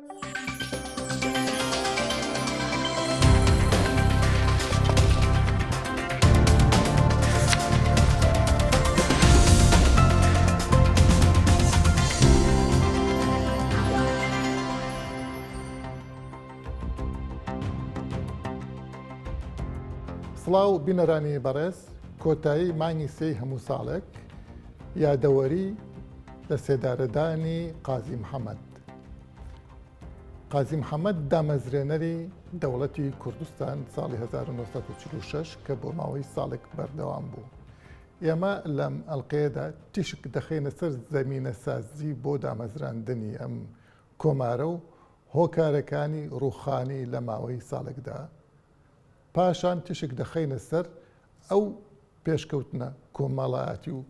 سڵاو بینەرانی بەڕێز کۆتایی مانگی سێی هەموو ساڵێک یادەوەری لە سێدارەدانی قازی محەممەد. قازی محەممەد دامەزرێنەری دەوڵەتی کوردستان ساڵی 1946 کە بۆ ماوەی ساڵێک بەردەوام بوو. ئێمە لەم ئەڵلقەیەدا تیشک دەخینە سەر زەمینە سازی بۆ دامەزراندنی ئەم کۆمارە و هۆکارەکانی ڕووخانی لە ماوەی ساڵێکدا. پاشان تیشک دەخینە سەر ئەو پێشکەوتنە کۆمەڵایەتی و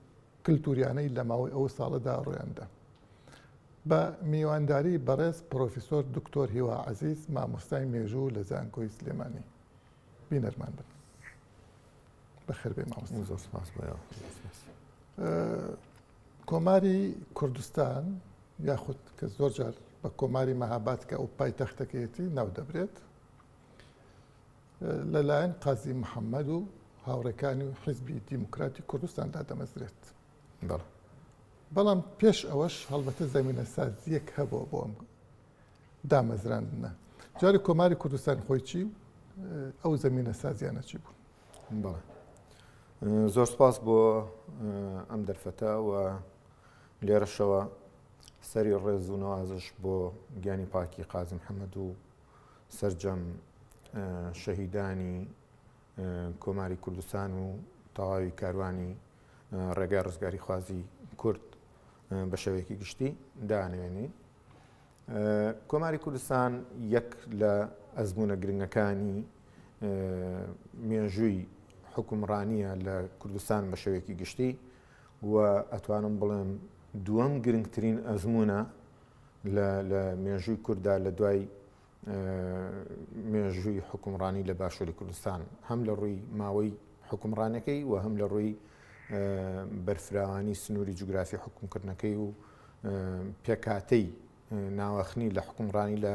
کللتوریانەی لە ماوەی ئەو ساڵەدا ڕوێندا. بە میوانداری بەڕێز پرۆفیسۆر دکتۆر هیوا عەزیز مامۆستای مێژوو لە زانکۆی سلێمانی. بینەرمان بن. بەخێربێ مامۆستا. کۆماری کوردستان یاخود کە زۆر جار بە کۆماری مەهاباد کە ئەو پایتەختەکەیەتی ناو دەبرێت لەلایەن قازی محەممەد و هاوڕێکانی و حیزبی دیموکراتی کوردستاندا دەمەزرێت. بەڵام پێش ئەوەش هەڵبەتە زەمینە سازیەک هەبووە بۆ ئەم دامەزراندنە. جاری کۆماری کوردستان خۆی چی ئەو زەمینە سازیانە چی بوو؟ بەڵێ زۆر سپاس بۆ ئەم دەرفەتە و لێرەشەوە سەری ڕێز و نەوازش بۆ گیانی پاکی قازی محەممەد و سەرجەم شەهیدانی کۆماری کوردستان و تەواوی کاروانی ڕێگای ڕزگاری خوازی کورد بە شێوەیەکی گشتی دانوێنی. کۆماری کوردستان یەک لە ئەزمونە گرنگەکانی مێژووی حکومڕانیە لە کوردستان بە شێوەیەکی گشتی و ئەتوانم بڵێم دووەم گرنگترین ئەزمونە لە مێژووی کووردا لە دوای مێژووی حکومڕانی لە باشووری کوردستان، هەم لە ڕووی ماوەی حکومڕانەکەی و هەم لە ڕووی بەرفراوانی سنووری جوگرافی حکومکردنەکەی و پێکاتەی ناوەخنی لە حکومڕانی لە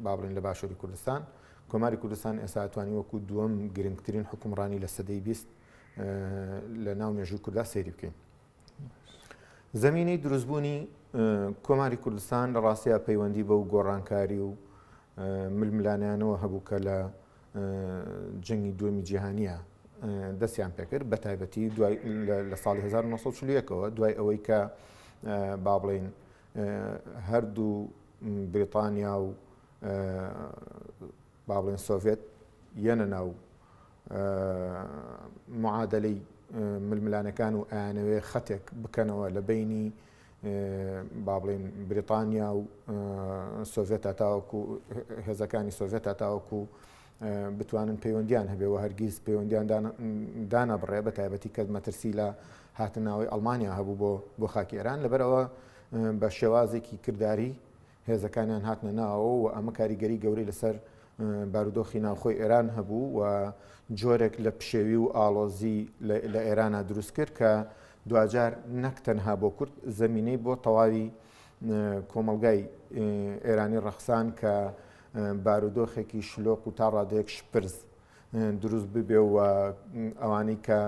بابڕین لە باشووری کوردستان. کۆماری کوردستان ئێستا ئەتوانی وەکو دووەم گرنگترین حکومڕانی لە سەدەی 20 لە ناو مێژووی کووردا سەیری بکەین. زەمینەی دروستبوونی کۆماری کوردستان لە ڕاستیە پەیوەندی بە و گۆڕانکاری و ململانیانەوە هەبوو کە لە جەنگی دووەمی جیهانیە دەستیان پێکرد، بە تایبەتی لە ساڵی 1940ەوە دوای ئەوەی کە با بڵێن هەردوو بریتانیا و با بڵێن سۆڤێت یەنە ناو معادلەی ململانەکان و ئایانەوێ خەتێک بکەنەوە لە بینی با بڵێن بریتانیا و سۆڤێتە تاوەکو هێزەکانی سۆڤێتە تاوەکو بتوانن پەیوەندیان هەبێەوە هەرگیز پەیوەندیان دانەبڕێ، بە تایبەتی کە مەترسی لە هاتنناوی ئەڵمانیا هەبوو بۆ خاکی ئێران، لەبەرەوە بە شێوازێکی کردداری هێزەکانیان هاتنە ناوەوە و ئەمە کاریگەری گەورەی لەسەر بارودۆخی ناوخۆی ئێران هەبوو و جۆرێک لە پشێوی و ئاڵۆزی لە ئێرانە دروست کرد کە دوجار نەک تەنها بۆ کورد زەمینەی بۆ تەواوی کۆمەلگای ئێرانی ڕەخسان کە بارودۆخێکی شلۆک و تا ڕادەیەک شپرز دروست ببێ و ئەوانەی کە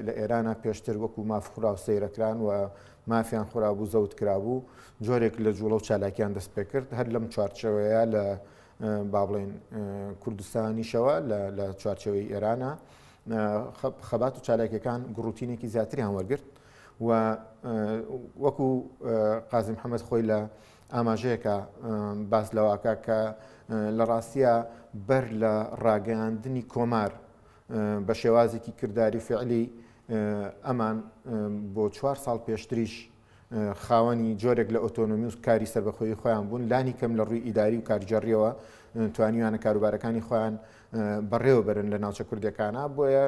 لە ئێرانە پێشتر وەکو مافخورا و سەیرەکران و مافیان خورابوو زەوت کرابوو جۆرێک لە جوڵە و چالاکیان دەست پێ کرد. هەر لەم چوارچەوەیە لە با بڵێن کوردستانیشەوە لە چوارچەوەی ئێرانە خەبات و چالاکیەکان گڕوتینێکی زیاتریان وەرگرت و وەکو قازی محەممەد خۆی لە ئاماژەیەکە باس لەواکە کە لە ڕاستیە بەر لە ڕاگەاندنی کۆمار بە شێوازێکی کردداری فعلی ئەمان بۆ 4 ساڵ پێشتریش خاوەنی جۆرێک لە ئۆتۆنۆمی و کاری سەربەخۆیی خۆیان بوون، لانی کەم لە ڕووی ئیداری و کارجێڕیەوە توانیوانە کاروبارەکانی خۆیان بەڕێوە بەرن لە ناوچە کوردەکانە. بۆیە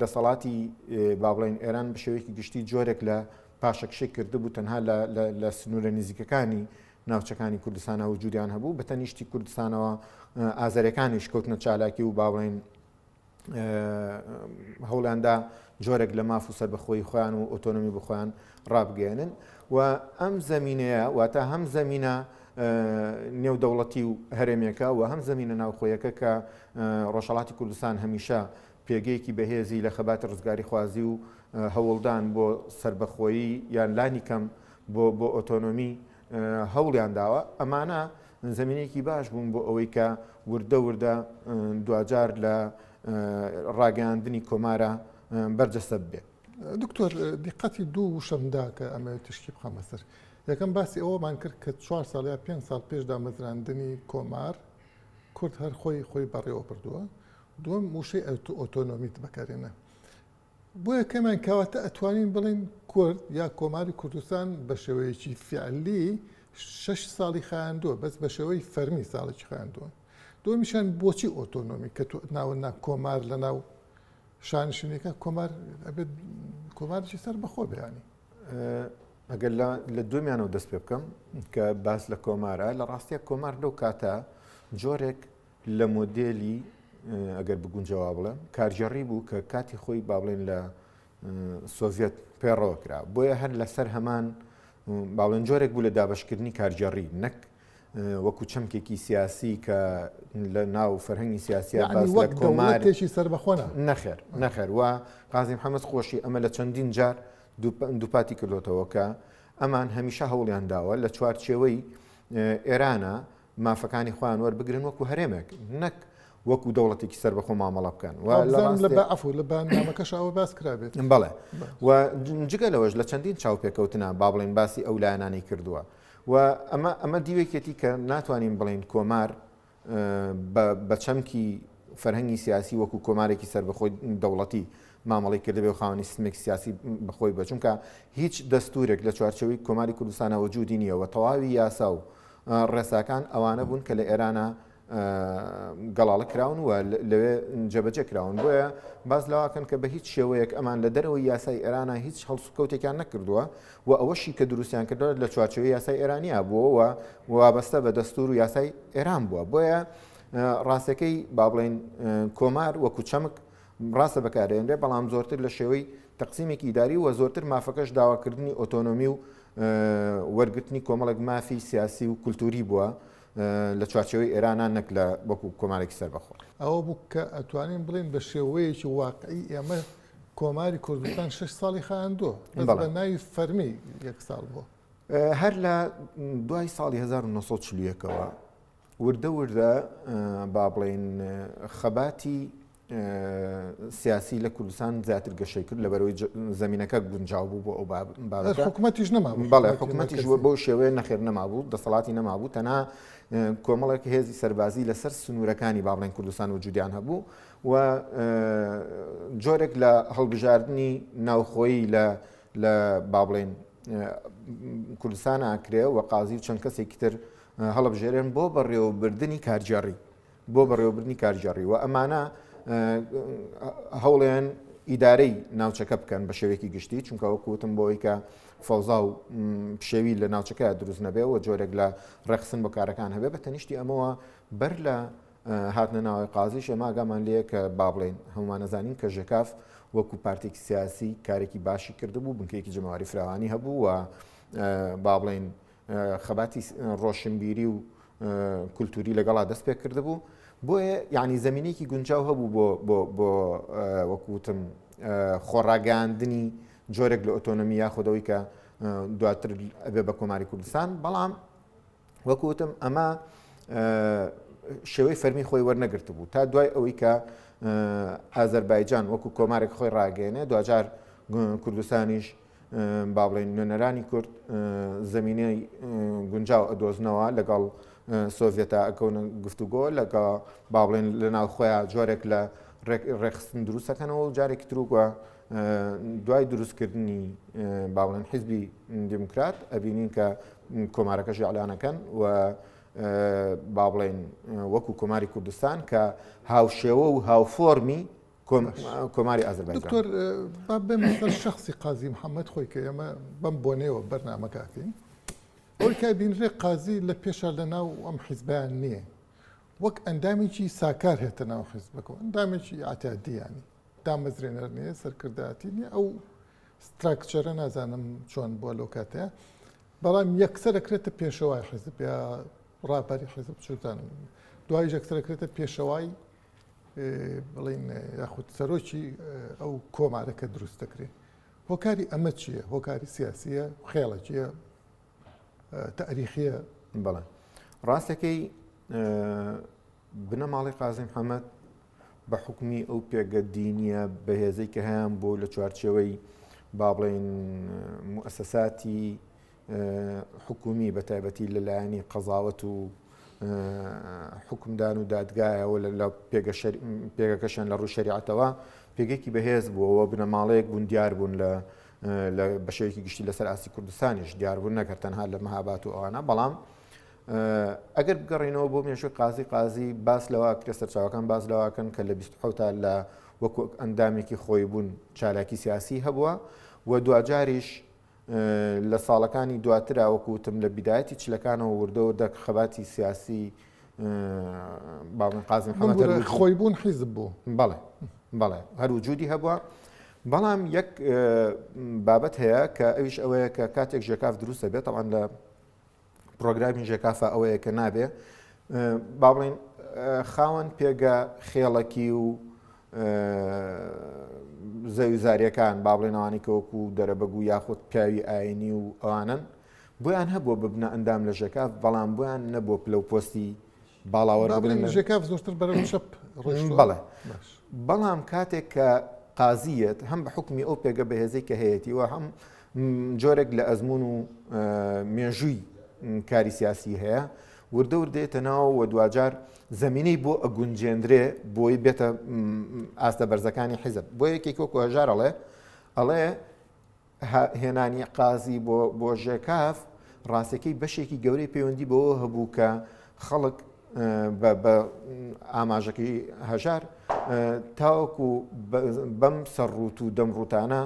دەسەڵاتی با بڵێن ئێران بە شێوەیەکی گشتی جۆرێک لە پاشەکشەی کردبوو تەنها لە سنوورە نزیکەکانی ناوچەکانی کوردستانە وجودیان هەبوو، بە تەنیشتی کوردستانەوە ئازاریەکانیش کەوتنە چالاکی و با بڵێن هەوڵیاندا جۆرێک لە ماف و سەربەخۆیی خۆیان و ئۆتۆنۆمی بخۆیان ڕابگەێنن و ئەم زەمینەیە واتە هەم زەمینە نێودەوڵەتی و هەرێمێکە و هەم زەمینە ناوخۆیەکە کە ڕۆژهەڵاتی کوردستان هەمیشە پێگەیەکی بەهێزی لە خەباتی ڕزگاری خوازی و هەوڵدان بۆ سربەخۆیی یان لانی کەم بۆ ئۆتۆنۆمی هەوڵیان داوە. ئەمانە زمینێکی باش بوون بۆ ئەوەی کە وردە وردە دوجار لە ڕاگەاندنی کۆمارە بەرجەستە بێت. دکتۆر دیقەتی دوو وشەمدا کە ئەمە تشکی بخەمە سەر. یەکەم باسی ئەوەمان کرد کە 4 ساڵ یا 5 ساڵ پێش دامەزراندنی کۆمار کورد هەر خۆی بەڕێوە بردووە. دووەم موشەی ئۆتۆنۆمیت بەکارێنە. بۆ یەکەمان کەواتە ئەتوانین بڵین کورد یا کۆماری کوردستان بە شێوەیەکی فعلی 6 ساڵی خایاندووە بەس بە شێوەی فەرمی ساڵێکی خایاندووە. دومیشان بۆچی ئۆتۆنۆمی کە ناوەنا کۆمار لە ناو شانشینەکە کۆمارێکی سەر بەخۆ بەیانی. ئەگەر لە دومیانەوە دەست پێ بکەم کە باس لە کۆمارە لە ڕاستیە کۆمار لەو کاتە جۆرێک لە مۆدێلی ئەگەر بگونجەوە بڵێم کارژێڕی بوو کە کاتی خۆی با بڵێن لە سۆڤێت پێڕەوە کرا بۆیە هەر لەسەر هەمان باڵێن جۆرێک بوو لە دابشکردنی کارژێڕی نەک وەکو چەمکێکی سیاسی کە لە ناو فەرهەنگی سیاسیە باس لە کۆمارێکی سەر بەخۆنە نەخێر و قازیم محەممەد خۆشی ئەمە لە چەندین جار دووپاتی کردوتەوە کە ئەمان هەمیشە هەوڵیان داوە لە چوارچێوەی ئێرانە مافەکانی خۆیان وەربگرن وەکو هەرێمێک نەک وەکو دەوڵەتێکی سەر بەخۆ مامەڵە بکەن لە بانامەکەشەوە باس کرابێت. بەڵێ و جگە لەوەش لە چەندین چاوپێکەوتنە با بڵێن باسی ئەو لایەنانی کردووە و ئەمە دیوێکێتی کە ناتوانین بڵین کۆمار بە چەمکی فەرهەنگی سیاسی وەکو کۆمارێکی سەر بەخۆی دەوڵەتی مامەڵی کردبێ و خاوەنی سیستمێکی سیاسی بەخۆی بە چونکە هیچ دەستورێک لە چوارچەوەی کۆماری کوردستانە وجودی نییە و تەواوی یاسا و ڕێساکان ئەوانە بوون کە لە ئێرانە گەڵاڵە کراون و لەوێ جەبەجە کراون بۆیە باز لەواکەن کە بە هیچ شێوەیەک ئەمان لە دەرەوەی یاسای ئێرانە هیچ هەڵسوکەوتێکیان نەکردووە و ئەوەشی کە دروستیان کردەوە لە چوارچەوەی یاسای ئێرانیا بووە و وابەستە بە دەستور و یاسای ئێران بووە بۆیە ڕاستەکەی با بڵێن کۆمار وەکو چەمک ڕاستە بەکارێنرێ بەڵام زۆرتر لە شێوەی تەقسیمێکی ئیداری و زۆرتر مافەکەش داواکردنی ئۆتۆنۆمی و وەرگرتنی کۆمەڵێک مافی سیاسی و کولتوری بووە لە چوارچەوەی ئێرانان نەک لە وەکو کۆمارێکی سەربەخۆ. ئەوە بوو کە ئەتوانین بڵین بە شێوەیەکی واقعی ئێمە کۆماری کوردستان 6 ساڵی خایاندووە بە ناوی فەرمی 1 ساڵ بووە. هەر لە دوای ساڵی 1940ەوە وردە وردە با بڵێن خەباتی سیاسی لە کوردستان زیاتر گەشەی کرد لەبەرەوەی زمینەکە گونجاو بوو بۆ ئەو بابەتە. حکوومەتیش نەمابوو. بەڵێ حکوومەتیش بۆ شێوەیە نەخێر نەمابوو دەسەڵاتی نەمابوو تەنها کۆمەڵێک هێزی سەربازی لەسەر سنوورەکانی با بڵێن کوردستان وجودیان هەبوو و جۆرێک لە هەڵبژاردننی ناوخۆیی لە با بڵێن کوردستان ئاکرێ و قازی و چەند کەسێکی تر هەڵبژێرن بۆ بەڕێوەبردننی کارژێڕی و ئەمانە هەوڵیان ئیدارەی ناوچەکە بکەن بە شێوەیەکی گشتی چونکە وەکوتم بۆی کە فەوزا و پشێوی لە ناوچەکە دروست نەبێ و جۆرێک لە ڕێخستن بۆ کارەکان هەبێ بە تەنیشتی ئەمەوە بەر لە هاتنە ناوی قازیش ئێمە ئاگامان لێیە کە با بڵێن هەمومان نەزانین کە ژێکاف وەکو پارتێکی سیاسی کارێکی باشی کردبوو بنکەیەکی جەماوەری فراوانی هەبوو و با بڵێن خەباتی ڕۆشنبیری و کولتوری لەگەڵا دەست پێ کردبوو بۆیە یعنی زمینێکی گونجاو هەبوو بۆ وەکوتم خۆڕاگەاندنی جۆرێک لە ئۆتۆنۆمی یاخودەوەی کە دواتر ئەبێ بە کۆماری کوردستان بەڵام وەکوتم ئەمە شێوەی فەرمی خۆی وەرنەگرت بوو تا دوای ئەوەی کە ئازەربایجان وەکو کۆمارێک خۆی ڕاگەێنێ دوجار کوردستانیش با بڵێن نوێنەرانی کورد زمینەی گونجاو ئەدۆزنەوە لەگەڵ سۆڤێتە ئەکەونە گفتوگۆ لەگە با بڵێن لە ناو خۆیان جۆرێک لە ڕێخستن دروستەکەنەوە و جارێکی ترووە دوای دروستکردنی با بڵێن حیزبی دیموکرات ئەبینین کە کۆمارەکەشی ئەعلانەکەن و با بڵێن وەکو کۆماری کوردستان کە هاوشێوە و هاوفۆرمی کۆماری ئازەربایجان. دکتۆر با بێمە شخصی قازی محەممەد خۆی کە ئێمە بەم بۆنەوە بەرنامەکاتین ئەوەی کە بینرێ قازی لە پێشە لە ناو ئەم حیزبیان نییە وەک ئەندامێکی ساکار هێتە ناو حیزبەکەەوە ئەندامێکی ئاتادیانی دامەزرێنەر نییە سەرکردایەتی نیە ئەو ستراکچەرە نازانم چۆن بووە لەو کاتەیە بەڵام یەکسەر دەکرێتە پێشەوای حیزب یا ڕاپەری حیزب چوتان دوای یەکسەر دەکرێتە پێشەوای بڵین یاخود سەرۆکی ئەو کۆمارەکە دروست دەکرێت. هۆکاری ئەمە چییە؟ هۆکاری سیاسیە، خێڵەکیە، تاریخیە؟ بەڵێ ڕاستەکەی بنەماڵی قازم محەممەد بە حکومی ئەو پێگە دینیە بەهێزەی کە هەیان بۆ لە چوارچەوەی با بڵێن موسساتی حکومی بە تایبەتی لەلایەنی قەزاوەت و حکومدان و دادگایەوە لە پێگەکەشان لە ڕوو شەریعەتەوە پێگەیەکی بەهێز بووەوە بنەماڵەیەک بوون دیار بوون لە بەشەیەکی گشتی لەسەر ئاستی کوردستانیش دیاربوون نەکرد تەنها لە مەهابات و ئەوانە. بەڵام ئەگەر بگەڕێنەوە بۆ مێژووی قازی باس لەوە کرێ سەرچاوەکان باس لەواکەن کە لە 27 تا لە وەکو ئەندامێکی خۆی بوون چالاکی سیاسی هەبووە و دوجاریش لە ساڵەکانی دواترا وەکوتم لە بیدایەتی چلەکانەوە وردە خەباتی سیاسی باڵێن قازم محەممەد خۆی بوون حیزب بوو. بەڵێ هەر وجودی هەبووە. بەڵام یەک بابەت هەیە کە ئەویش ئەوەیە کە کاتێک ژێکاف دروستە بێت تەوان لە پرۆگرامی ژێکافە ئەوەیە کە نابێ با بڵێن خاوەن پێگە خێڵەکی و زەویزاریەکان با بڵێنەوانی کەوەکو دەرەبەگو یاخود پیاوی ئاینی و ئەوانن بۆیان هەبووە ببنە ئەندام لە ژێکاف بەڵام بۆیان نەبووە پلە و پۆستی باڵاوەربگرن ژێکاف زۆرتر بەرەو شەپ بەڵێ. بەڵام کاتێک کە قازیەت هەم بە حکمی ئەو پێگە بەهێزەی کە هەیەی و هەم جۆرێک لە ئەزمون و مێژووی کاری سیاسی هەیە وردە وردێتە ناو و دوجار زمینەی بۆ ئەگونجێندرێ بۆی بێتە ئاستە بەرزەکانی حیزب بۆ یەکێک وەکو هەژار ئەڵێ هێنانی قازی بۆ ژێکاف ڕاستەکەی بەشێکی گەورەی پەیوەندی بەوە هەبوو کە خەڵک بە ئاماژەکەی هەژار تاوەکو بەم سەرڕوت و دەمڕوتانە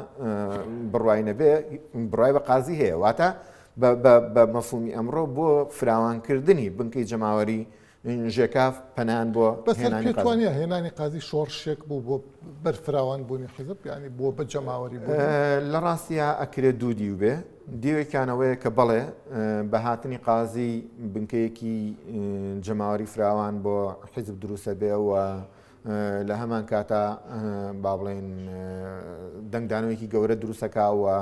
بڕوای نەبێ بڕای بە قازی هەیە واتە بە مەفهومی ئەمڕۆ بۆ فراوانکردنی بنکەی جەماوەری ژێکاف پەنان بۆ پێتوانە هێنانی قازی شۆڕشێک بوو بۆ بەرفراوان بوونی حیزب ینی بۆ بە جەماوەری بوو لە ڕاستیە ئەکرێت دوودی و بێ دیوێکانەوەیە کە بەڵێ بە هاتنی قازی بنکەیەکی جەماوەری فراوان بۆ حیزب دروستە بێ و لە هەمان کاتە با بڵێن دەنگدانەوەیکی گەورە دروستەکەوە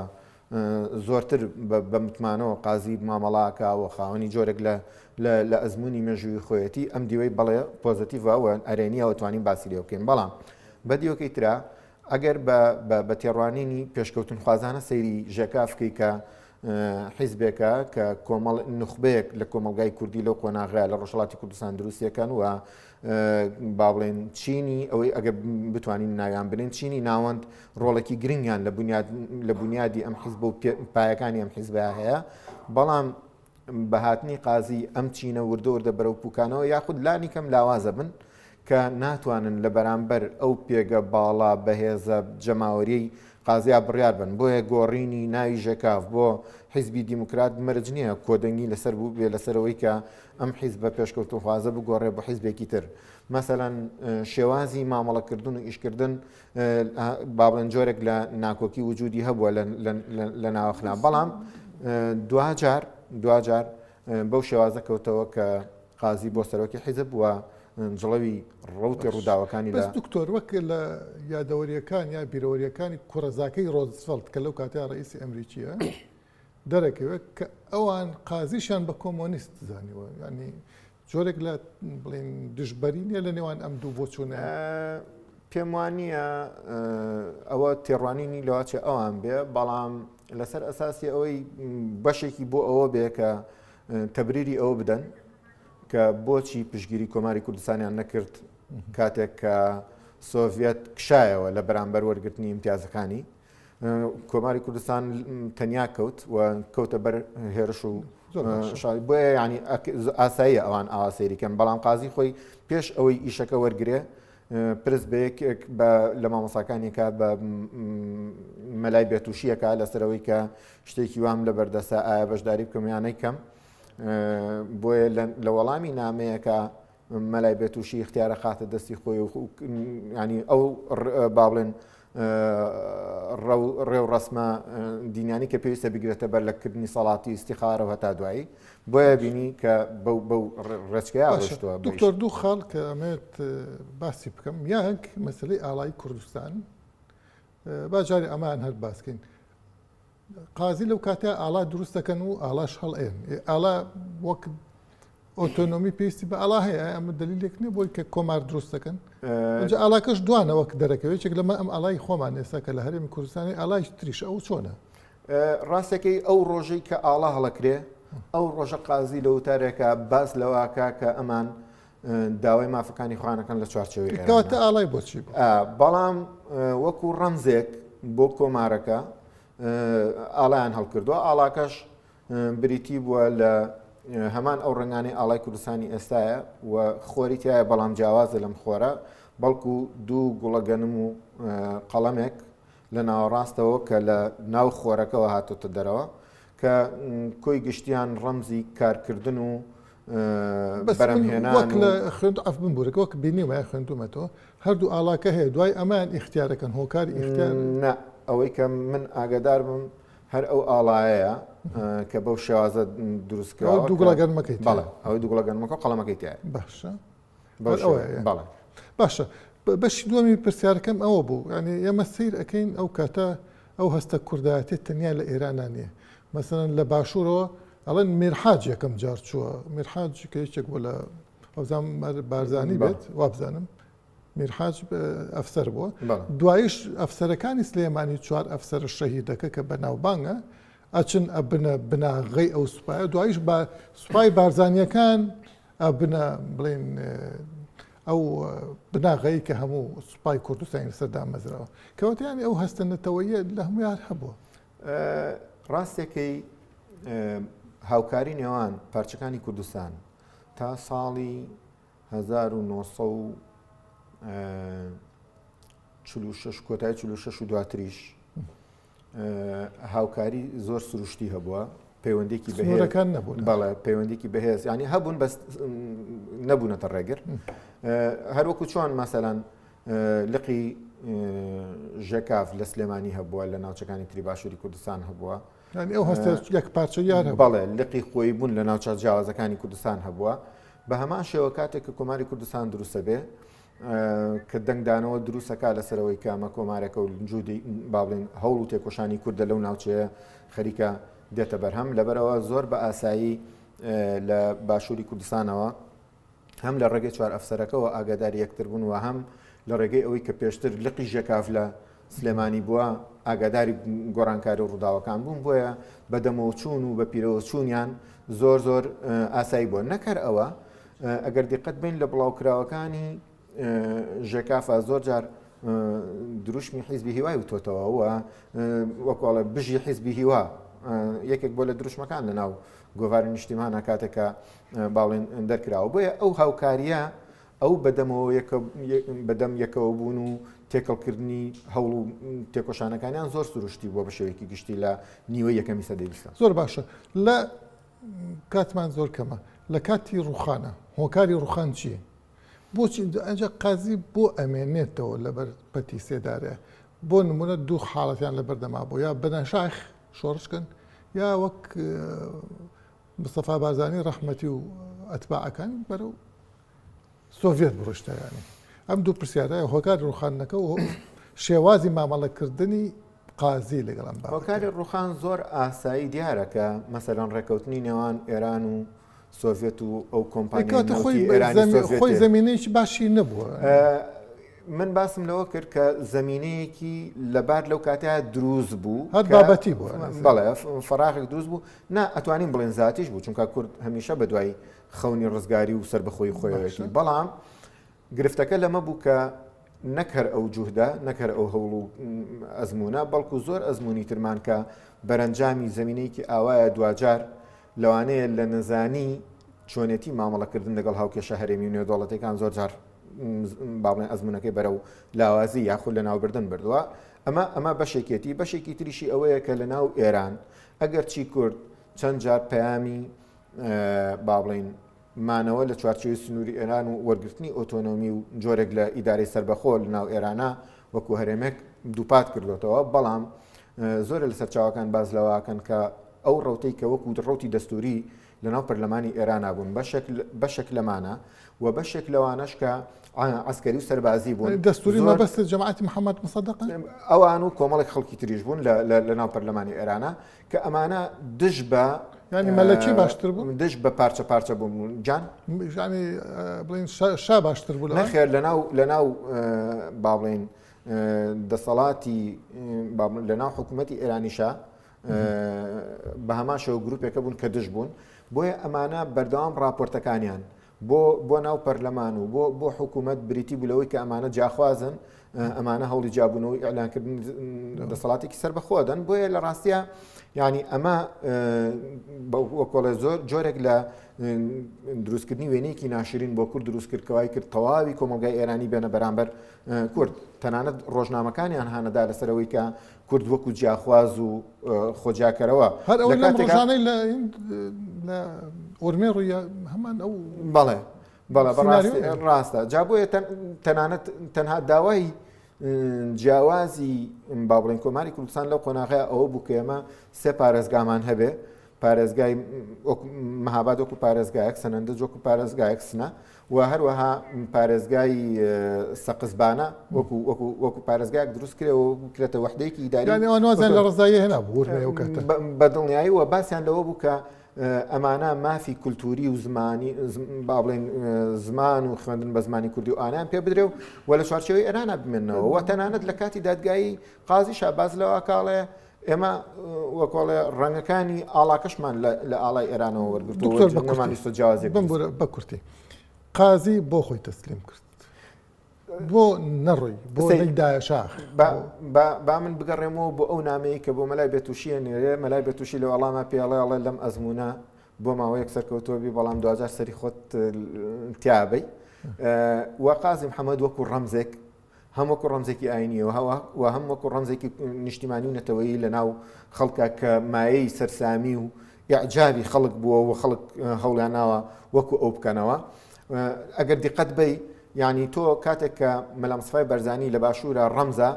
زۆرتر بە متمانەوە قازی مامەڵاکە و خاوەنی جۆرێک لە ئەزمموی مێژووی خۆیەتی ئەم دیوەی بەڵێ پۆزتیڤەوە ئەرێنیەوە توانین باسی لێ بکەین. بەڵام بە دیوەکەی ترا ئەگەر بە تێڕوانینی پێشکەوتن خوازانە سەیری ژێکافکەی کە حیزبێکە کە کۆمەڵ نخبەیەک لە کۆمەلگای کوردی لەو قۆناغا لە ڕۆژهەڵاتی کوردستان دروستیەکەن و با بڵێن چینی ئەوەی ئەگەر بتوانین ناویان بنین چینی ناوەند ڕۆڵێکی گرنگیان لە بنیادی ئەم حیزب و پایەکانی ئەم حیزبە هەیە. بەڵام بە هاتنی قازی ئەم چینە وردە بەرەو پوکانەوە یاخود لانی کەم لاوازە بن کە ناتوانن لە بەرامبەر ئەو پێگە باڵا بەهێزە جەماوەری قازیا بڕیار بن. بۆیە گۆڕینی ناوی ژێکاف بۆ حیزبی دیموکرات مەرج نییە کۆدەنگی لەسەر بوو بێ لەسەرەوەی کە ئەم حیزبە پێشکەوتن خوازە بگۆڕێ بۆ حیزبێکی تر. مەسەلەن شێوازی مامەڵەکردن و ئیشکردن با بڵێن جۆرێک لە ناکۆکی وجودی هەبووە لە ناوەخنا. بەڵام دوجار بەو شێوازە کەوتەوە کە قازی بۆ سەرۆکی حیزب وە جڵەوی ڕوتی ڕووداوەکانی بەس دکتۆر وەک لە یادەوەریەکان یا بیرەوەریەکانی کوڕەزاکەی ڕۆزڤەلت کە لەو کاتیا ڕئیسی ئەمریکیە دەرەکەوێت کە ئەوان قازیشان بە کۆمۆنیست زانیوە ینی جۆرێک لە بڵێن دژبەری نیە لە نێوان ئەم دوو بۆ چوونە پێم وانە ئەوە تێڕوانینی لەواچێ ئەوان بێ. بەڵام لەسەر ئەساسی ئەوەی بەشێکی بۆ ئەوە بێ کە تەبریری ئەوە بدەن کە بۆچی پشگیری کۆماری کوردستانیان نەکرد کاتێک کە سۆڤێت کشایەوە لە بەرامبەر وەرگرتنی امتیازەکانی کۆماری کوردستان تەنیا کەوت و کەوتە بەر هێرش و بۆیە ینی ئاساییە ئەوان ئاسەیریکەن. بەڵام قازی خۆی پێش ئەوەی ئیشەکە وەرگێ پرس بە یەکێک لە مامۆساکانێکە بە مەلای بێتوشیەکە لەسەرەوەی کە شتێکی وام لە بەردەسە ئایا بەشداری بکەمیانەی کەم. بۆیە لە وەڵامی نامەیەکە مەلای بێتوشی اختیارە خاتە دەستی خۆی ینی ئەو با بڵێن ڕێو ڕسمە دینیانی کە پێویستە بگرێتە بەر لەکردنی سەڵاتی استیخارەوە هەتا دوایی بۆیە بینی کە بەو ڕێچکەیە ڕۆشتووە. دکتۆر دوو خاڵ کە ئەمێت باسی بکەم یەک مەسلەی ئاڵای کوردستان باجاری ئەمان هەر باسکەین قازی لەو کاتە ئاڵا دروست دەکەن و ئاڵاش هەڵئێن ئاڵا وەک ئۆتۆنۆمی پێویستی بە ئاڵا هەیە ئەمە دلیلێک نیە بۆی کە کۆمار دروست دەکەن ئەجا ئاڵاکەش دوانەوە دەرەکەوێتێک لەمە ئەم ئاڵای خۆمان ئێستا کە لە هەرێمی کوردستانی ئاڵای تریش ئەو چۆنە ڕاستەکەی ئەو ڕۆژەی کە ئاڵا هەڵەکرێ ئەو ڕۆژە قازی لە وتارێکە باس لەواکە کە ئەمان داوای مافەکانی خوانەکەن لە چوارچەوەی کەواتە ئاڵای بۆچی بەڵام وەکو ڕەمزێک بۆ کۆمارەکە ئاڵایان هەڵکردووە ئاڵاکەش بریتی بووە لە هەمان ئەو ڕنگانی ئاڵای کوردستانی ئێستاە و خۆری تایە بەڵام جیاوازە لەم خۆرە بەڵکو دوو گوڵەگەنم و قەڵەمێک لە ناوەڕاستەوە کە لە ناو خۆرەکەەوە هاتوتە دەرەوە کە کۆی گشتیان ڕەمزی کارکردن و بەرەمهێنان وەک لە خوێند ئەف بمبورێک وەک بینیوە خوێندومەتەوە هەردوو ئاڵاکە هەیە دوای ئەمان ئیختیارەکەن هۆکاری ئیختیار نه ئەوەی کە من ئاگدار بم هەر ئەو ئاڵایەیە کە بەو شێوازە دروستکەوە دووگڵەگەرمەکەیت بەڵێ ئەوەی دووگڵەگەرمەکە قەڵەمەکەی تایە باشە بەڵێ باشە بەشی دووەمی پرسیارەکەم ئەوە بوو ینی ئێمە سیر ئەەکەین ئەو کاتە ئەو هەستە کوردایەتێت تەنیا لە ئێرانە نیە مەسەن لە باشوورەوە ئەڵەن میرحاج یەکەم جار چووە میرحاج کە هیچێک بۆ لە ئەوزان بارزانی بێت وابزانم میرحاج ئەفسەر بووە دوایش ئەفسەرەکانی سلێمانی چوار ئەفسەر شەهیدەکە کە بەناوبانگە ئەچن ئەبنە بناغی ئەو سوپایە دوایش بە سوپای بارزانیەکان ئەبنە بڵێن ئەو بناغی کە هەموو سوپای کوردستانی سەردا مەزرەوە کەواتیانی ئەو هەستنەتەوەیە لە هەمویان هەبووە ڕاستێکی هاوکاری نێوان پارچەکانی کوردستان تا ساڵی 1946 کۆتایی 46 و دواتریش هاوکاری زۆر سروشتی هەبووە پەیوەندێکی بەهێزەکان نەبوون بەڵێ پەیوەندێکی بەهێز ینی هەبوون بەس نەبوونەتە ڕێگر هەروەکو چۆن مەسەلەن لقی ژێکاف لە سلێمانی هەبووە لە ناوچەکانی تری باشووری کوردستان هەبووە ئەو هەستە یەک پارچە یار بەڵێ لقی خۆی بوون لە ناوچە جیاوازەکانی کوردستان هەبووە بە هەمان شێوە کاتێک کە کۆماری کوردستان دروستە بێ کە دەنگدانەوە دروستەکە لەسەرەوەی کامە کۆمارەکە و جوودی با بڵێن هەوڵ و تێکۆشانی کوردە لەو ناوچەیە خەریکە دێتە بەرهەم لەبەرەوە زۆر بە ئاسایی لە باشووری کوردستانەوە هەم لە ڕێگەی چوار ئەفسەرەکەەوە ئاگاداری یەکتر بوون و هەم لە ڕێگەی ئەوەی کە پێشتر لقی ژێکاف لە سلێمانی بووە ئاگاداری گۆڕانکاری و ڕووداوەکان بوون بۆیە بەدەمەوە چوون و بە پیرەوە چوونیان زۆر زۆر ئاسایی بووە نەکەر ئەوە ئەگەر دیقەت بین لە بڵاوکراوەکانی ژێکافە زۆر جار دروشمی حیزبی هیوای وتۆتەوە وە وەکوڵە بژی حیزبی هیوا یەکێک بۆ لە دروشمەکان لە ناو گۆڤاری نیشتیمانە کاتێکە باڵێن دەرکراوە بۆیە ئەو هاوکاریە ئەو بەدەم یەکەوە بوون و تێکەڵکردنی هەوڵ و تێکۆشانەکانیان زۆر سروشتی بووە بە شێوەیەکی گشتی لە نیوەی یەکەمی سەدەی بیستە زۆر باشە لە کاتمان زۆر کەمە لە کاتی ڕوخانە هۆکاری ڕوخان چییە؟ بۆچی ئەنجا قازی بۆ ئەمێنێتەوە لەبەر پەتی سێدارە بۆ نمونە دوو حاڵەتیان لە بەردەما بۆ یا بەنەشاخ شۆڕشکن یا وەک مستەفا بارزانی ڕەحمەتی و ئەتباعەکان بەرەو سۆڤێت بڕشتەکانی ئەم دوو پرسیارە هۆکاری ڕوخانەکە و شێوازی مامەڵەکردنی قازی لەگەڵم هۆکاری ڕوخان زۆر ئاسایی دیارەکە مەسەلەن ڕێکەوتنی نێوان ئێران و سۆڤێت و ئەو کۆمپانیای خۆی زمینەیەکی باشی نەبووە من باسم لەوە کرد کە زمینەیەکی لەبار لەو کاتەیە دروست بوو هەر بابەتی بووە بەڵێ فەراغێک دروست بوو نا ئەتوانین بڵێن زاتیش بوو چونکە کورد هەمیشە بە دوای خەونی ڕزگاری و سربەخۆی خۆیەوەی بەڵام گرفتەکە لەمە بوو کە نەکەر ئەو جوهدە نەکەر ئەو هەوڵ و ئەزمونە بەڵکو زۆر ئەزمموی ترمان کە بەرەنجامی زمینەیەکی ئاوایە دوجار لەوانەیە لە نەزانی چۆنێتی مامەڵەکردن لەگەڵ هاوکێشە هەرێمی و نێودەوڵەتەکان زۆر جار باڵێن ئەزمونەکەی بەرەو لاوازی یاخود لە ناوبردن بردووە ئەمە بەشێکی تریشی ئەوەیە کە لە ناو ئێران ئەگەر چی کورد چەند جار پەیامی باڵێن مانەوە لە چوارچێوی سنووری ئێران و وەرگرتنی ئۆتۆنۆمی و جۆرێک لە ئیدارەی سربەخۆ لە ناو ئێرانە وەکو هەرێمێک دووپات کردوێتەوە بەڵام زۆرە لە سەرچاوەکان باز لەواکەن کە ئەو ڕوتەی کە وەکو ڕوتی دەستوری لەناو پەرلەمانی ئێران بوون بەشێک لەمانە و بەشێک لەوانەش کە عسکەری و سەربازی بوون دەستوری مەبەست جەماعەتی محەممەد مصدق ئەوان و کۆمەڵێک خەڵکی تریش بوون لەناو پەرلەمانی ئێرانە کە ئەمانە دژ بە ینی مەلەکی باشتر بوو دژ بە پارچە بوون جان ینی بڵین شا باشتر بوو نەخێر لەناو با بڵین دەسەڵاتی لەناو حکوومەتی ئێرانیشا بە هەمان شەو گروپێکە بوون کە دژ بوون بۆیە ئەمانە بەردەوام راپۆرتەکانیان بۆ ناو پەرلەمان و بۆ حکوومەت بریتی بولەوەی کە ئەمانە جاخوازن ئەمانە هەوڵی جابوونەوەی ئەعلانکردن دەسەڵاتێکی سەربەخۆدەن بۆیە لە ڕاستیە ینی ئەمە وەکۆڵێ زۆر جۆرێک لە دروستکردنی وێنەیەکی ناشرین بۆ کورد دروستکردکەوای کرد تەواوی کۆمەلگای ئێرانی بێنە بەرامبەر کورد تەنانەت ڕۆژنامەکانیان هانەدا لەسەرەوەی کە کورد وەکو جیاخواز و خۆجاکەرەوە هەر ئەو لەم ڕۆژانەی لە ئۆرمێ ڕوویە هەمان ئەو بەڵێ ڕاستە جا بۆیە تەنها داوای جیاوازی با بڵێن کۆماری کوردستان لەو قۆناغەیە ئەوە بوو کە ئێمە سێ پارێزگامان هەبێ پارێزگای مەهاباد وەکو پارێزگایەک سەنەندە وەکو پارێزگایەک سنە و هەروەها پارێزگای سەقزبانە وەکو پارێزگایەک دروست کرێەوە کرێتە وەحدەیەکی ئیداری ئەوانوازیان لە ڕزایی هێنا بوو بەدڵنیایی و باسییان لەوە بوو کە ئەمانە مافی کولتوری و زمانی با بڵێن زمان و خوێندن بە زمانی کوردی و ئانیان پێ بدرێ و لە چوارچەوەی ئێرانە بمێنەوە و تەنانەت لە کاتی دادگایی قازی شاباز لەوە کاڵێ ئێمە وەکۆڵێ ڕەنگەکانی ئاڵاکەشمان لە ئاڵای ئێرانەوە وەرگرتومانیستە جیازێک بە کورتی قازی بۆ خۆی تەسلیم کرد بۆ نەڕۆی بۆ نەیدایە شاخ با من بگەڕێمەوە بۆ ئەو نامەیە کە بۆ مەلای بێتوشیە نێرێ مەلای بێتوشی لە وەڵامە پێڵێڵێ لەم ئەزمونە بۆ ماوەیەک سەرکەوتۆبی بەڵام 2000 سەری خۆت تیابەی و قازی محەممەد وەکو ڕەمزێک هەم وەکو ڕەمزێکی ئاینیەوە و هەم وەکو ڕەمزێکی نیشتیمانی و نەتەوەیی لە ناو خەڵکە کە مایەی سەرسامی و یعجابی خەڵک بووە و خەڵک هەوڵیان ناوە وەکو ئەو بکەنەوە ئەگەر دیقەت بی یعنی تۆ کاتێک کە مەلا مستەفای بەرزانی لە باشوورە ڕەمزە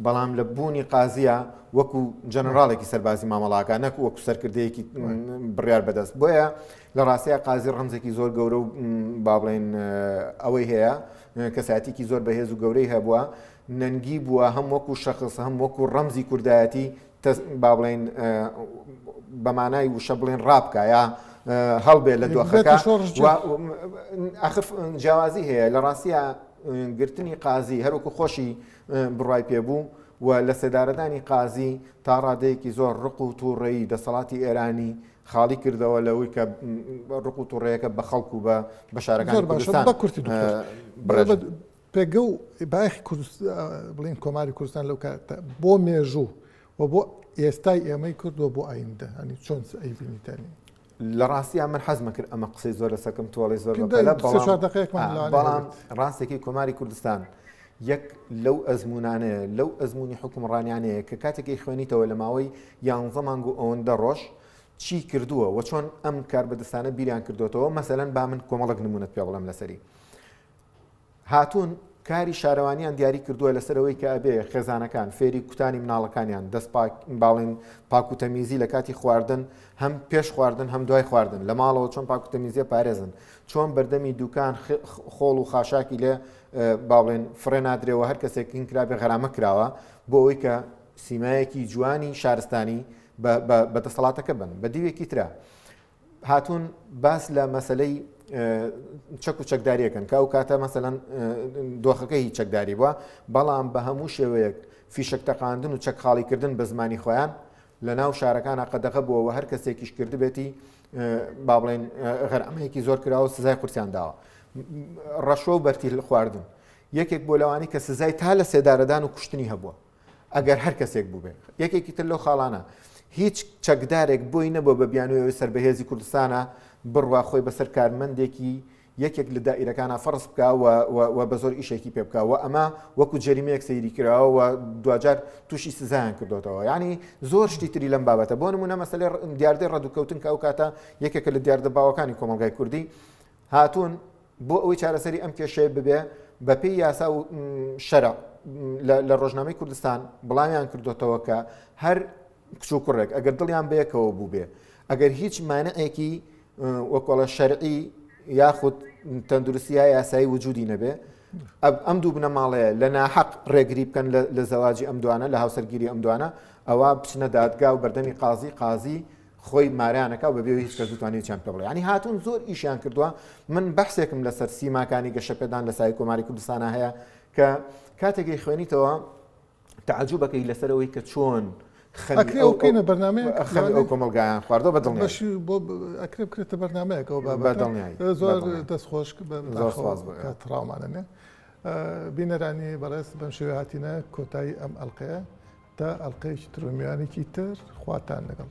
بەڵام لە بوونی قازیە وەکو جەنەڕاڵێکی سەربازی مامەڵاکە نەکو وەکو سەرکردەیەکی بڕیار بەدەست بۆیە لە ڕاستەیە قازی ڕەمزێکی زۆر گەورە و با بڵێن ئەوەی هەیە کەسایەتێکی زۆر بەهێز و گەورەی هەبووە نەنگی بووە هەم وەکو شەخص هەم وەکو ڕەمزی کوردایەتی با بڵێن بەمانای وشە بڵێن ڕابکە یا هەڵبێ لە دۆخەکە جیاوازی هەیە لە ڕاستیە گرتنی قازی هەروەکو خۆشی بڕای پێبوو و لە سێدارەدانی قازی تا ڕادەیەکی زۆر ڕق و تووڕێی دەسەڵاتی ئێرانی خاڵی کردەوە لەوەی کە ڕق و تووڕێیەکە بە خەڵکو و بە شارەکانی کوردستان پێگە و باخی بڵین کۆماری کوردستان لەو کاتە بۆ مێژوو و بۆ ئێستای ئێمەی کردووە بۆ ئایندە هەنی چۆن ئەیبینیتانی لە ڕاستیە من حەزمە کرد ئەمە قسەی زۆر لە سەکەم تۆڵی زۆر بەڵام ڕاستێکی کۆماری کوردستان یەک لەو ئەزمونانەیە لەو ئەزمموی حکومڕانیانەیە کە کاتێکی خوێنیتەوە لە ماوەی 11 مانگ و ئەوەندە ڕۆژ چی کردووە و چۆن ئەم کار بەدەستانە بیریان کردوێتەوە مەسەلەن با من کۆمەڵک نمونەت پێ بڵێم لەسەری هاتوون کاری شارەوانیان دیاری کردووە لەسەرەوەی کە ئەبێ خێزانەکان فێری کوتانی مناڵەکانیان دەست باڵین پاکوتەمیزی لە کاتی خواردن هەم پێش خواردن هەم دوای خواردن لە ماڵەوە چۆن پاکوتەمیزیە پارێزن چۆن بەردەمی دوکان خۆڵ و خاشاکی لێ باڵێن فرێ نادرێەوە هەر کەسێکین کرابێ غەرامە کراوە بۆ ئەوەی کە سیمایەکی جوانی شارستانی بەدەسەڵاتەکە بن بە دیوێکی ترا هاتوون باس لە مەسلەی چەک و چەکداریەکەن کە ئەو کاتە مەسەلەن دۆخەکەی هیچ چەکداری بووە بەڵام بە هەموو شێوەیەک فیشک تەقاندن و چەک خاڵیکردن بە زمانی خۆیان لە ناو شارەکانە قەدەغە بووەوە هەر کەسێکیش کرد بێتی با بڵێن غەرامەیەکی زۆر کراوە سزای قورسیان داوە ڕەشۆ و بەرتی خواردن یەکێک بۆ لەوانی کە سزای تا لە سێدارەدان و کوشتنی هەبووە ئەگەر هەر کەسێک بوو بێ یەکێکی تر لەو خاڵانە هیچ چەکدارێک بۆی نەبوو بە بیانوەوەی سەربەهێزی کوردستانە بڕوا خۆی بەسەر کارمەندێکی یەکێک لە دائیرەکانە فەرز بکە و بە زۆر ئیشێکی پێ بکە و ئەمە وەکو جەریمەیەک سەیری کراوە و دوجار تووشی سزایان کردوتەوە یعنی زۆر شتی تری لەم بابەتە بۆ نمونە مەسەلەی دیاردەی ڕادوکەوتن کە ئەو کاتە یەکێکە لە دیاردە باوەکانی کۆمەلگای کوردی هاتوون بۆ ئەوەی چارەسەری ئەم کێشەیە ببێ بە پێی یاسا و شەرع لە ڕۆژنامەی کوردستان بڵامیان کردوتەوە کە هەر کچ و کوڕێک ئەگەر دڵیان بەیەکەوە بوو بێ ئەگەر هیچ مانعێکی وەکۆڵە شەرعی یاخود تەندروستیە یاسایی وجودی نەبێ ئەم دوو بنەماڵەیە لە ناحەق ڕێگری بکەن لە زەواجی ئەم دوانە لە هاوسەرگیری ئەم دوانە ئەوە بچنە دادگا و بەردەمی قازی خۆی ماریانەکە و بەبێ هیچ کەس دوتوانێت چیان پێ بڵێ ینی هاتوون زۆر ئیشیان کردووە من بەحسێکم لەسەر سیماکانی گەشەپێدان لە سای کۆماری کوردستانە هەیە کە کاتێکی خوێنیتەوە تعجوبەکەی لەسەرەوەی کە چۆن ئەکرێ ئەوکەینە بەرنامەیە ئەو کۆمەلگایان خواردەوە بەدڵنیایی بەشی بۆ ئەکرێ بکرێتە بەرنمەیەکەوە بەدڵنیایی زۆر دەستخۆش تراومانەنێ بینەرانی بەڕێز بەم شێوە هاتینە کۆتایی ئەم ئەڵلقەیە تا ئەڵلقەیەکی ترمیانێکی تر خواتان لەگەڵ